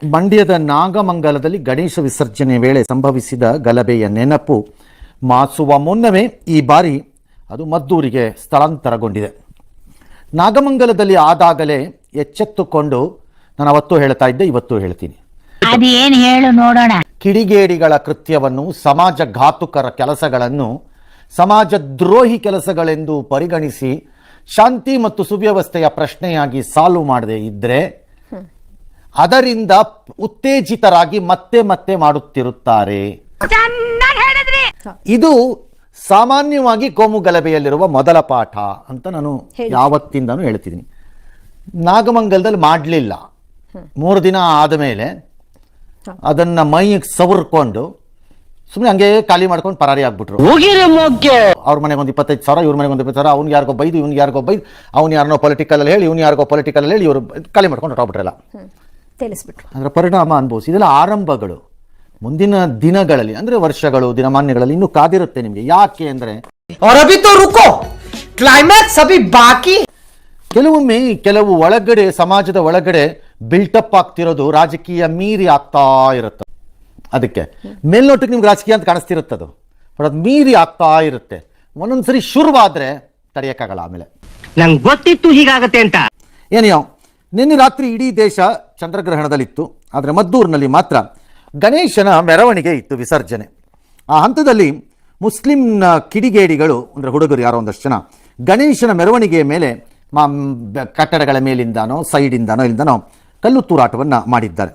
ಮಂಡ್ಯದ ನಾಗಮಂಗಲದಲ್ಲಿ ಗಣೇಶ ವಿಸರ್ಜನೆ ವೇಳೆ ಸಂಭವಿಸಿದ ಗಲಭೆಯ ನೆನಪು ಮಾಸುವ ಮುನ್ನವೇ ಈ ಬಾರಿ ಅದು ಮದ್ದೂರಿಗೆ ಸ್ಥಳಾಂತರಗೊಂಡಿದೆ. ನಾಗಮಂಗಲದಲ್ಲಿ ಆದಾಗಲೇ ಎಚ್ಚೆತ್ತುಕೊಂಡು ನಾನು ಅವತ್ತು ಹೇಳ್ತಾ ಇದ್ದೆ, ಇವತ್ತು ಹೇಳ್ತೀನಿ, ಅದೇನು ಹೇಳು ನೋಡೋಣ. ಕಿಡಿಗೇಡಿಗಳ ಕೃತ್ಯವನ್ನು, ಸಮಾಜ ಘಾತುಕರ ಕೆಲಸಗಳನ್ನು ಸಮಾಜ ದ್ರೋಹಿ ಕೆಲಸಗಳೆಂದು ಪರಿಗಣಿಸಿ ಶಾಂತಿ ಮತ್ತು ಸುವ್ಯವಸ್ಥೆಯ ಪ್ರಶ್ನೆಯಾಗಿ ಸಾಲ್ವ್ ಮಾಡದೇ ಇದ್ರೆ ಅದರಿಂದ ಉತ್ತೇಜಿತರಾಗಿ ಮತ್ತೆ ಮತ್ತೆ ಮಾಡುತ್ತಿರುತ್ತಾರೆ. ಇದು ಸಾಮಾನ್ಯವಾಗಿ ಕೋಮು ಗಲಭೆಯಲ್ಲಿರುವ ಮೊದಲ ಪಾಠ ಅಂತ ನಾನು ಯಾವತ್ತಿಂದನೂ ಹೇಳ್ತಿದ್ದೀನಿ. ನಾಗಮಂಗಲದಲ್ಲಿ ಮಾಡಲಿಲ್ಲ. 3 ದಿನ ಆದಮೇಲೆ ಅದನ್ನ ಮೈಗೆ ಸವರ್ಕೊಂಡು ಸುಮ್ಮನೆ ಹಂಗೆ ಖಾಲಿ ಮಾಡ್ಕೊಂಡು ಪರಾರಿ ಆಗ್ಬಿಟ್ರು. ಅವ್ರ ಮನೆಗೆ ಒಂದು 25,000, ಇವ್ರ ಮನೆಗೆ ಒಂದು 20,000, ಅವ್ನಿಗೆ ಯಾರಿಗೋ ಬೈದು, ಇವ್ನಿಗೆ ಯಾರಿಗೋ ಬೈದು, ಅವ್ನು ಯಾರನ್ನೋ ಪೊಲಿಟಿಕಲ್ ಹೇಳಿ, ಇವ್ನು ಯಾರಿಗೋ ಪೊಲಿಟಿಕಲ್ ಹೇಳಿ, ಇವರು ಖಾಲಿ ಮಾಡ್ಕೊಂಡು ಹೊರಬಿಟ್ರಲ್ಲ. ಅದರ ಪರಿಣಾಮ ಅನುಭವಿಸಿ. ಇದೆಲ್ಲ ಆರಂಭಗಳು. ಮುಂದಿನ ದಿನಗಳಲ್ಲಿ ಅಂದ್ರೆ ವರ್ಷಗಳು, ದಿನಮಾನ್ಯಗಳಲ್ಲಿ ಇನ್ನೂ ಕಾದಿರುತ್ತೆ ನಿಮಗೆ. ಯಾಕೆ ಅಂದ್ರೆ ಕೆಲವೊಮ್ಮೆ ಕೆಲವು ಒಳಗಡೆ, ಸಮಾಜದ ಒಳಗಡೆ ಬಿಲ್ಟಪ್ ಆಗ್ತಿರೋದು ರಾಜಕೀಯ ಮೀರಿ ಆಗ್ತಾ ಇರುತ್ತೆ. ಅದಕ್ಕೆ ಮೇಲ್ನೋಟಕ್ಕೆ ನಿಮ್ಗೆ ರಾಜಕೀಯ ಅಂತ ಕಾಣಿಸ್ತಿರುತ್ತದು, ಬಟ್ ಅದು ಮೀರಿ ಆಗ್ತಾ ಇರುತ್ತೆ. ಒಂದೊಂದ್ಸರಿ ಶುರುವಾದ್ರೆ ತಡೆಯಕ್ಕಾಗಲ್ಲ. ಆಮೇಲೆ ನಂಗೆ ಗೊತ್ತಿತ್ತು ಹೀಗಾಗತ್ತೆ ಅಂತ. ಏನೋ ನಿನ್ನೆ ರಾತ್ರಿ ಇಡೀ ದೇಶ ಚಂದ್ರಗ್ರಹಣದಲ್ಲಿತ್ತು. ಆದರೆ ಮದ್ದೂರಿನಲ್ಲಿ ಮಾತ್ರ ಗಣೇಶನ ಮೆರವಣಿಗೆ ಇತ್ತು, ವಿಸರ್ಜನೆ. ಆ ಹಂತದಲ್ಲಿ ಮುಸ್ಲಿಂ ಕಿಡಿಗೇಡಿಗಳು ಅಂದರೆ ಹುಡುಗರು ಯಾರೋ ಒಂದಷ್ಟು ಜನ ಗಣೇಶನ ಮೆರವಣಿಗೆಯ ಮೇಲೆ ಕಟ್ಟಡಗಳ ಮೇಲಿಂದಾನೋ ಸೈಡಿಂದಾನೋ ಇಲ್ಲಿಂದಾನೋ ಕಲ್ಲು ತೂರಾಟವನ್ನು ಮಾಡಿದ್ದಾರೆ.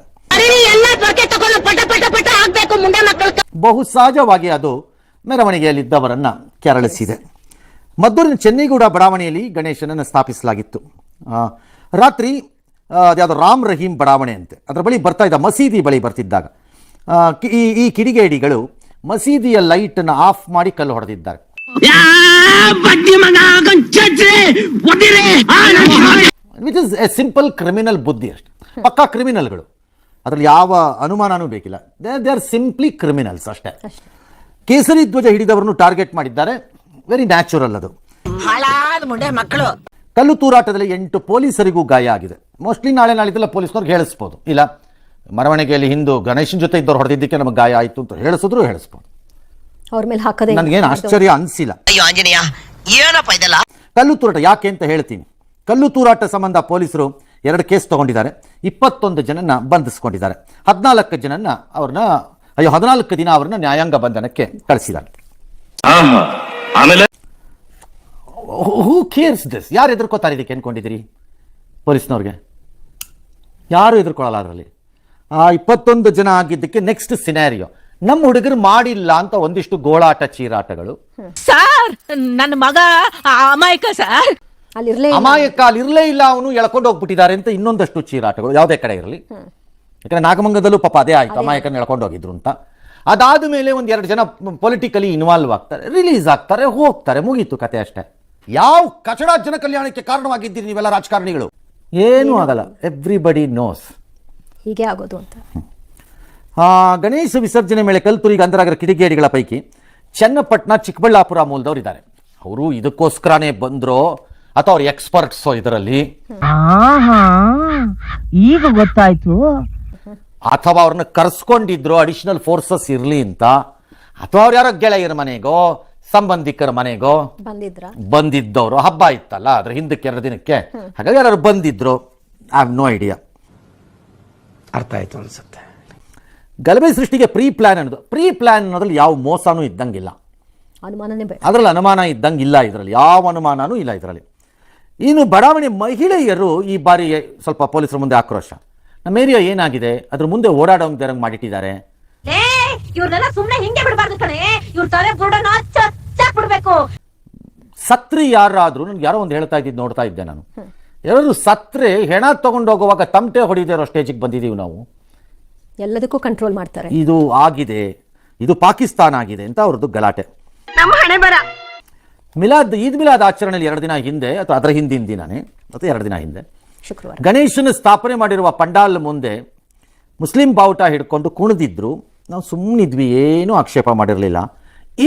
ಬಹು ಸಹಜವಾಗಿ ಅದು ಮೆರವಣಿಗೆಯಲ್ಲಿದ್ದವರನ್ನ ಕೆರಳಿಸಿದೆ. ಮದ್ದೂರಿನ ಚೆನ್ನಿಗೌಡ ಬಡಾವಣೆಯಲ್ಲಿ ಗಣೇಶನನ್ನು ಸ್ಥಾಪಿಸಲಾಗಿತ್ತು. ರಾತ್ರಿ ಯಾವುದೋ ರಾಮ್ ರಹೀಂ ಬಡಾವಣೆ ಅಂತೆ, ಅದರ ಬಳಿ ಬರ್ತಾ ಇದ್ದ, ಮಸೀದಿ ಬಳಿ ಬರ್ತಿದ್ದಾಗ ಈ ಕಿಡಿಗೇಡಿಗಳು ಮಸೀದಿಯ ಲೈಟನ್ನು ಆಫ್ ಮಾಡಿ ಕಲ್ಲು ಹೊಡೆದಿದ್ದಾರೆ. Which is A simple criminal ಬುದ್ಧಿ ಅಷ್ಟೆ. ಪಕ್ಕಾ ಕ್ರಿಮಿನಲ್ಗಳು, ಅದರಲ್ಲಿ ಯಾವ ಅನುಮಾನನೂ ಬೇಕಿಲ್ಲ. ದೇ ಆರ್ ಸಿಂಪ್ಲಿ ಕ್ರಿಮಿನಲ್ಸ್ ಅಷ್ಟೇ. ಕೇಸರಿ ಧ್ವಜ ಹಿಡಿದವರನ್ನು ಟಾರ್ಗೆಟ್ ಮಾಡಿದ್ದಾರೆ. ವೆರಿ ನ್ಯಾಚುರಲ್ ಅದು. ಮಕ್ಕಳು ಕಲ್ಲು ತೂರಾಟದಲ್ಲಿ 8 ಪೊಲೀಸರಿಗೂ ಗಾಯ ಆಗಿದೆ. ಮೋಸ್ಟ್ಲಿ ನಾಳೆ ನಾಳಿದ್ದೆಲ್ಲ ಪೊಲೀಸ್ನವ್ರಿಗೆ ಹೇಳಿಸ್ಬೋದು, ಇಲ್ಲ ಮೆರವಣಿಗೆಯಲ್ಲಿ ಹಿಂದೂ ಗಣೇಶನ ಜೊತೆ ಇದ್ದವ್ರು ಹೊಡೆದಿದ್ದಕ್ಕೆ ನಮಗೆ ಗಾಯ ಆಯಿತು ಅಂತ ಹೇಳಿಸಿದ್ರು ಹೇಳಿಸ್ಬೋದು. ನನಗೇನು ಆಶ್ಚರ್ಯ ಅನಿಸಿಲ್ಲ. ಕಲ್ಲು ತೂರಾಟ ಯಾಕೆ ಅಂತ ಹೇಳ್ತೀನಿ. ಕಲ್ಲು ತೂರಾಟ ಸಂಬಂಧ ಪೊಲೀಸರು 2 ಕೇಸ್ ತಗೊಂಡಿದ್ದಾರೆ. 21 ಜನನ್ನ ಬಂಧಿಸ್ಕೊಂಡಿದ್ದಾರೆ. 14 ಜನನ್ನ ಅವ್ರನ್ನ 14 ದಿನ ಅವ್ರನ್ನ ನ್ಯಾಯಾಂಗ ಬಂಧನಕ್ಕೆ ಕಳಿಸಿದ್ದಾರೆ. ಹೂ ಕೇರ್ಸ್ ದಿಸ್? ಯಾರು ಎದುರ್ಕೋತಾರೆ ಇದಕ್ಕೆ ಅನ್ಕೊಂಡಿದ್ದೀರಿ? ಪೊಲೀಸ್ನವ್ರಿಗೆ ಯಾರು ಎದುರ್ಕೊಳ್ಳಲ್ಲ. ಅದರಲ್ಲಿ 21 ಜನ ಆಗಿದ್ದಕ್ಕೆ ನೆಕ್ಸ್ಟ್ ಸಿನಾರಿಯೋ, ನಮ್ಮ ಹುಡುಗರು ಮಾಡಿಲ್ಲ ಅಂತ ಒಂದಿಷ್ಟು ಗೋಳಾಟ ಚೀರಾಟಗಳು. ಸರ್, ನನ್ನ ಮಗ ಅಮಾಯಕ ಸರ್, ಅಮಾಯಕ ಅಲ್ಲಿರ್ಲೇ ಇಲ್ಲ, ಅವನು ಎಳ್ಕೊಂಡು ಹೋಗ್ಬಿಟ್ಟಿದ್ದಾರೆ ಅಂತ ಇನ್ನೊಂದಷ್ಟು ಚೀರಾಟಗಳು. ಯಾವುದೇ ಕಡೆ ಇರಲಿ, ಯಾಕಂದ್ರೆ ನಾಗಮಂಗಲದಲ್ಲೂ ಪಾಪ ಅದೇ ಆಯ್ತು, ಅಮಾಯಕನ ಎಳ್ಕೊಂಡು ಹೋಗಿದ್ರು ಅಂತ. ಅದಾದ ಮೇಲೆ 1-2 ಜನ ಪೊಲಿಟಿಕಲಿ ಇನ್ವಾಲ್ವ್ ಆಗ್ತಾರೆ, ರಿಲೀಸ್ ಆಗ್ತಾರೆ, ಹೋಗ್ತಾರೆ, ಮುಗೀತು ಕತೆ ಅಷ್ಟೇ. ಯಾವ ಕಚಡ ಜನ ಕಲ್ಯಾಣಕ್ಕೆ ಕಾರಣವಾಗಿದ್ದೀರಿ ನೀವೆಲ್ಲ ರಾಜಕಾರಣಿಗಳು? ಏನೂ ಆಗಲ್ಲ. ಎವ್ರಿಬಡಿ ನೋಸ್ ಹೀಗೆ ಆಗೋದು ಅಂತ. ಗಣೇಶ ವಿಸರ್ಜನೆ ಮೇಲೆ ಕಲ್ತುರಿಗೆ ಅಂತರಾಗರ ಕಿಡಿಗೇಡಿಗಳ ಪೈಕಿ ಚನ್ನಪಟ್ಟಣ, ಚಿಕ್ಕಬಳ್ಳಾಪುರ ಮೂಲದವ್ರು ಇದ್ದಾರೆ. ಅವರು ಇದಕ್ಕೋಸ್ಕರನೇ ಬಂದ್ರೋ ಅಥವಾ ಅವ್ರ ಎಕ್ಸ್ಪರ್ಟ್ಸೋ ಇದರಲ್ಲಿ, ಈಗ ಗೊತ್ತಾಯ್ತು, ಅಥವಾ ಅವ್ರನ್ನ ಕರ್ಸ್ಕೊಂಡಿದ್ರು ಅಡಿಷನಲ್ ಫೋರ್ಸಸ್ ಇರ್ಲಿ ಅಂತ, ಅಥವಾ ಅವ್ರು ಯಾರೋ ಗೆಳೆಯರ ಮನೆಗೋ ಸಂಬಂಧಿಕರ ಮನೆಗೋ ಬಂದಿದ್ದವರು. ಹಬ್ಬ ಇತ್ತಲ್ಲ ಅದ್ರ ಹಿಂದಕ್ಕೆ 2 ದಿನಕ್ಕೆ, ಹಾಗಾಗಿ ಯಾರು ಬಂದಿದ್ರು. I have no idea. ಅರ್ಥ ಆಯ್ತು ಅನ್ಸುತ್ತೆ. ಗಲಭೆ ಸೃಷ್ಟಿಗೆ ಪ್ರೀ ಪ್ಲಾನ್ ಅನ್ನೋದ್ರಲ್ಲಿ ಯಾವ ಮೋಸನೂ ಇದ್ದಂಗಿಲ್ಲ. ಅದರಲ್ಲಿ ಅನುಮಾನ ಇದ್ದಂಗಿಲ್ಲ. ಇದರಲ್ಲಿ ಯಾವ ಅನುಮಾನನೂ ಇಲ್ಲ ಇದರಲ್ಲಿ. ಇನ್ನು ಬಡಾವಣೆ ಮಹಿಳೆಯರು ಈ ಬಾರಿ ಸ್ವಲ್ಪ ಪೊಲೀಸರ ಮುಂದೆ ಆಕ್ರೋಶ. ನಮ್ಮ ಏರಿಯಾ ಏನಾಗಿದೆ, ಅದ್ರ ಮುಂದೆ ಓಡಾಡೋಂಗ್ ಮಾಡಿಟ್ಟಿದ್ದಾರೆ. ಸತ್ರಿ ಯಾರಾದ್ರೂ, ನನ್ಗೆ ಯಾರೋ ಒಂದು ಹೇಳ್ತಾ ಇದ್ದಿದ್ದು ನೋಡ್ತಾ ಇದ್ದೆ ನಾನು, ಯಾರು ಸತ್ರೆ ಹೆಣ ತಗೊಂಡೋಗುವಾಗ ತಮಟೆ ಹೊಡಿದಿರೋ ಸ್ಟೇಜಿಗೆ ಬಂದಿದ್ದೀವಿ ನಾವು. ಎಲ್ಲದಕ್ಕೂ ಕಂಟ್ರೋಲ್ ಮಾಡ್ತಾರೆ. ಇದು ಆಗಿದೆ, ಇದು ಪಾಕಿಸ್ತಾನ ಆಗಿದೆ ಅಂತ ಅವ್ರದ್ದು ಗಲಾಟೆ. ಈದ್ ಮಿಲಾದ್ ಆಚರಣೆಯಲ್ಲಿ 2 ದಿನ ಹಿಂದೆ ಅಥವಾ ಅದರ ಹಿಂದಿನ ದಿನಾನೇ ಅಥವಾ 2 ದಿನ ಹಿಂದೆ ಶುಕ್ರವಾರ ಗಣೇಶನ ಸ್ಥಾಪನೆ ಮಾಡಿರುವ ಪಂಡಾಲ್ ಮುಂದೆ ಮುಸ್ಲಿಂ ಬಾವುಟ ಹಿಡ್ಕೊಂಡು ಕುಣಿದಿದ್ರು. ನಾವು ಸುಮ್ಮನಿದ್ವಿ, ಏನೂ ಆಕ್ಷೇಪ ಮಾಡಿರಲಿಲ್ಲ.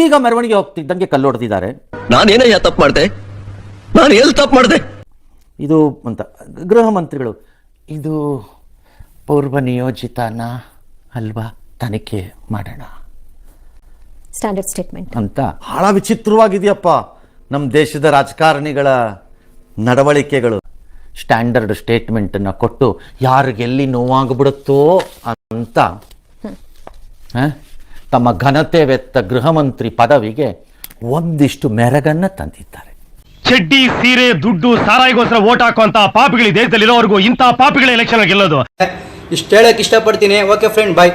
ಈಗ ಮೆರವಣಿಗೆ ಹೋಗ್ತಿದ್ದಂಗೆ ಕಲ್ಲೊಡೆದಿದ್ದಾರೆ. ನಾನೇನಯ್ಯ ತಪ್ಪು ಮಾಡಿದೆ, ನಾನು ಎಲ್ಲಿ ತಪ್ಪು ಮಾಡಿದೆ? ಇದು ಅಂತ ಗೃಹ ಮಂತ್ರಿಗಳು, ಇದು ಪೂರ್ವ ನಿಯೋಜಿತನ ಅಲ್ವಾ, ತನಿಖೆ ಮಾಡೋಣ ಸ್ಟ್ಯಾಂಡರ್ಡ್ ಸ್ಟೇಟ್ಮೆಂಟ್ ಅಂತ. ಬಹಳ ವಿಚಿತ್ರವಾಗಿದೆಯಪ್ಪ ನಮ್ಮ ದೇಶದ ರಾಜಕಾರಣಿಗಳ ನಡವಳಿಕೆಗಳು. ಸ್ಟ್ಯಾಂಡರ್ಡ್ ಸ್ಟೇಟ್ಮೆಂಟನ್ನು ಕೊಟ್ಟು ಯಾರಿಗೆಲ್ಲಿ ನೋವಾಗ್ಬಿಡುತ್ತೋ ಅಂತ ತಮ್ಮ ಘನತೆ ವೆತ್ತ ಗೃಹ ಮಂತ್ರಿ ಪದವಿಗೆ ಒಂದಿಷ್ಟು ಮೆರಗನ್ನ ತಂದಿದ್ದಾರೆ. ಚಡ್ಡಿ, ಸೀರೆ, ದುಡ್ಡು, ಸಾರಾಯಿಗೋಸ್ಕರ ಓಟ್ ಹಾಕುವಂತ ಪಾಪಿಗಳು ದೇಶದಲ್ಲಿರೋವರೆಗೂ ಇಂಥ ಪಾಪಿಗಳ ಎಲೆಕ್ಷನ್ ಗೆಲ್ಲೋದು. ಇಷ್ಟು ಹೇಳಕ್ ಇಷ್ಟಪಡ್ತೀನಿ. ಓಕೆ ಫ್ರೆಂಡ್, ಬಾಯ್.